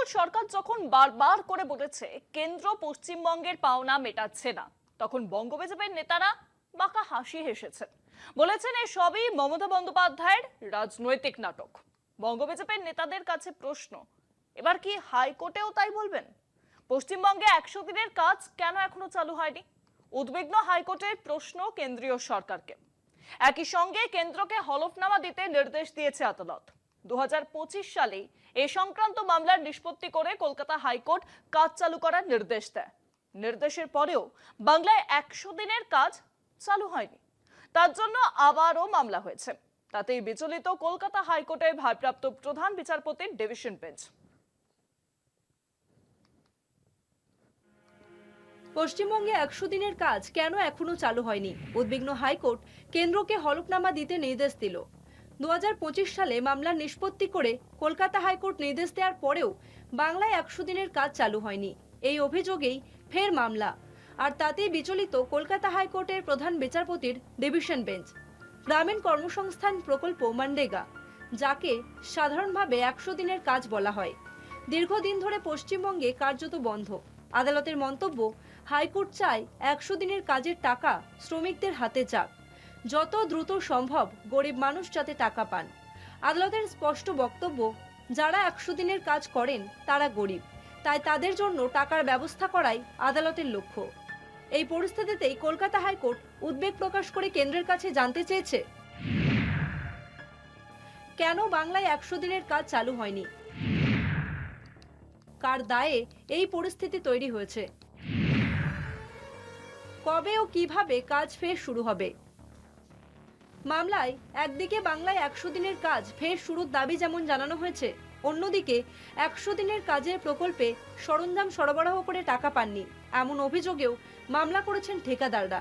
দেখুন, সরকার যখন বারবার করে বলেছে কেন্দ্র পশ্চিমবঙ্গের পাওনা মেটাচ্ছে না, তখন বঙ্গ বিজেপির নেতারা বাঁকা হাসি হেসেছেন। বলেছেন এই সবই মমতা বন্দ্যোপাধ্যায়ের রাজনৈতিক নাটক। বঙ্গ বিজেপির নেতাদের কাছে প্রশ্ন, এবার কি হাইকোর্টেও তাই বলবেন? পশ্চিমবঙ্গে 100 দিনের কাজ কেন এখনো চালু হয়নি? উদ্বিগ্ন হাইকোর্টের প্রশ্ন কেন্দ্রীয় সরকারকে। একই সঙ্গে কেন্দ্রকে হলফনামা দিতে নির্দেশ দিয়েছে আদালত। 2025 সালে এই সংক্রান্ত মামলার নিষ্পত্তি করে কলকাতা হাইকোর্ট কাজ চালু করার নির্দেশ দেয়। নির্দেশের পরেও বাংলায় 100 দিনের কাজ চালু হয়নি, তার জন্য আবারও মামলা হয়েছে। তাতেই বিচলিত কলকাতা হাইকোর্টের ভারপ্রাপ্ত প্রধান বিচারপতির ডিভিশন বেঞ্চ। পশ্চিমবঙ্গে 100 দিনের কাজ কেন এখনো চালু হয়নি? উদ্বিগ্ন হাইকোর্ট কেন্দ্রকে হলফনামা দিতে নির্দেশ দিল। 2025 সালে মামলার নিষ্পত্তি করে কলকাতা হাইকোর্ট নির্দেশ দেওয়ার পরেও বাংলায় 100 দিনের কাজ চালু হয়নি। এই অভিযোগেই ফের মামলা, আর তাতেই বিচলিত কলকাতা হাইকোর্টের প্রধান বিচারপতির ডিভিশন বেঞ্চ। গ্রামীণ কর্মসংস্থান প্রকল্প মানরেগা, যাকে সাধারণভাবে 100 দিনের কাজ বলা হয়, দীর্ঘদিন ধরে পশ্চিমবঙ্গে কার্যত বন্ধ। আদালতের মন্তব্য, হাইকোর্ট চায় 100 দিনের কাজের টাকা শ্রমিকদের হাতে যাক, যত দ্রুত সম্ভব গরিব মানুষ যাতে টাকা পান। আদালতের স্পষ্ট বক্তব্য, যারা 100 দিনের কাজ করেন তারা গরিব, তাই তাদের জন্য টাকার ব্যবস্থা করাই আদালতের লক্ষ্য। এই পরিস্থিতিতেই কলকাতা হাইকোর্ট উদ্বেগ প্রকাশ করে কেন্দ্রের কাছে জানতে চেয়েছে, কেন বাংলায় 100 দিনের কাজ চালু হয়নি, কার দায়ে এই পরিস্থিতি তৈরি হয়েছে, কবে ও কিভাবে কাজ ফের শুরু হবে। মামলায় একদিকে বাংলায় 100 দিনের কাজ ফের শুরুর দাবি যেমন জানানো হয়েছে, অন্যদিকে 100 দিনের কাজের প্রকল্পে সরঞ্জাম সরবরাহ করে টাকা পাননি এমন অভিযোগেও মামলা করেছেন ঠিকাদাররা।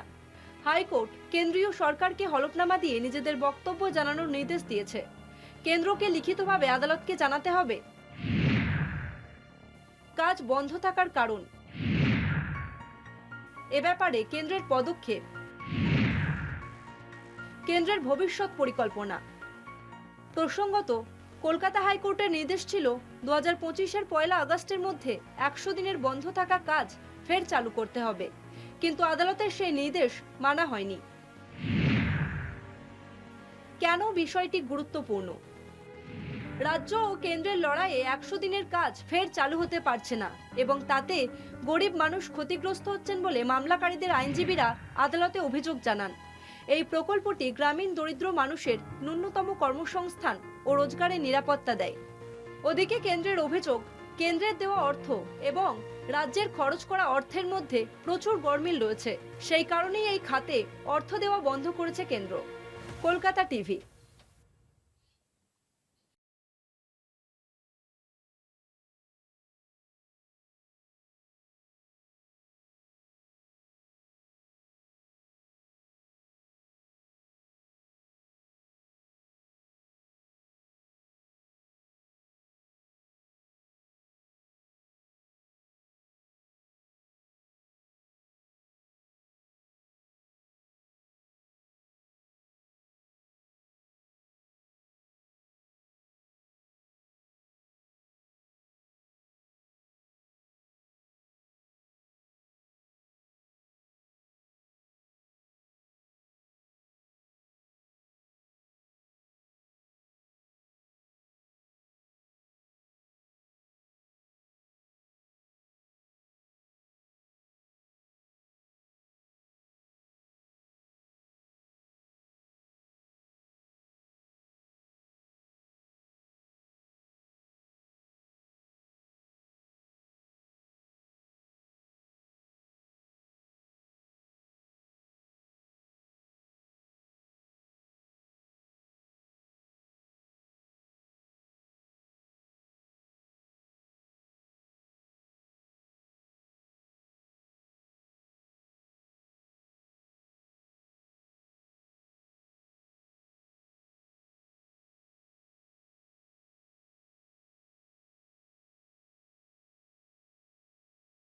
হাইকোর্ট কেন্দ্রীয় সরকারকে হলফনামা দিয়ে নিজেদের বক্তব্য জানানোর নির্দেশ দিয়েছে। কেন্দ্রকে লিখিতভাবে আদালতকে জানাতে হবে কাজ বন্ধ থাকার কারণ। এ ব্যাপারে কেন্দ্রের পদক্ষেপ, কেন্দ্রের ভবিষ্যৎ পরিকল্পনা। প্রসঙ্গত, কলকাতা হাইকোর্টের নির্দেশ ছিল 2025-এর 1 আগস্টের মধ্যে 100 দিনের বন্ধ থাকা কাজ ফের চালু করতে হবে, কিন্তু আদালতের সেই নির্দেশ মানা হয়নি। কেন বিষয়টি গুরুত্বপূর্ণ? রাজ্য ও কেন্দ্রের লড়াইয়ে 100 দিনের কাজ ফের চালু হতে পারছে না এবং তাতে গরিব মানুষ ক্ষতিগ্রস্ত হচ্ছেন বলে মামলাকারীদের আইনজীবীরা আদালতে অভিযোগ জানান। এই প্রকল্পটি গ্রামীণ দরিদ্র মানুষের ন্যূনতম কর্মসংস্থান ও রোজগারের নিরাপত্তা দেয়। ওদিকে কেন্দ্রের অভিযোগ, কেন্দ্রের দেওয়া অর্থ এবং রাজ্যের খরচ করা অর্থের মধ্যে প্রচুর গরমিল রয়েছে। সেই কারণেই এই খাতে অর্থ দেওয়া বন্ধ করেছে কেন্দ্র। কলকাতা টিভি।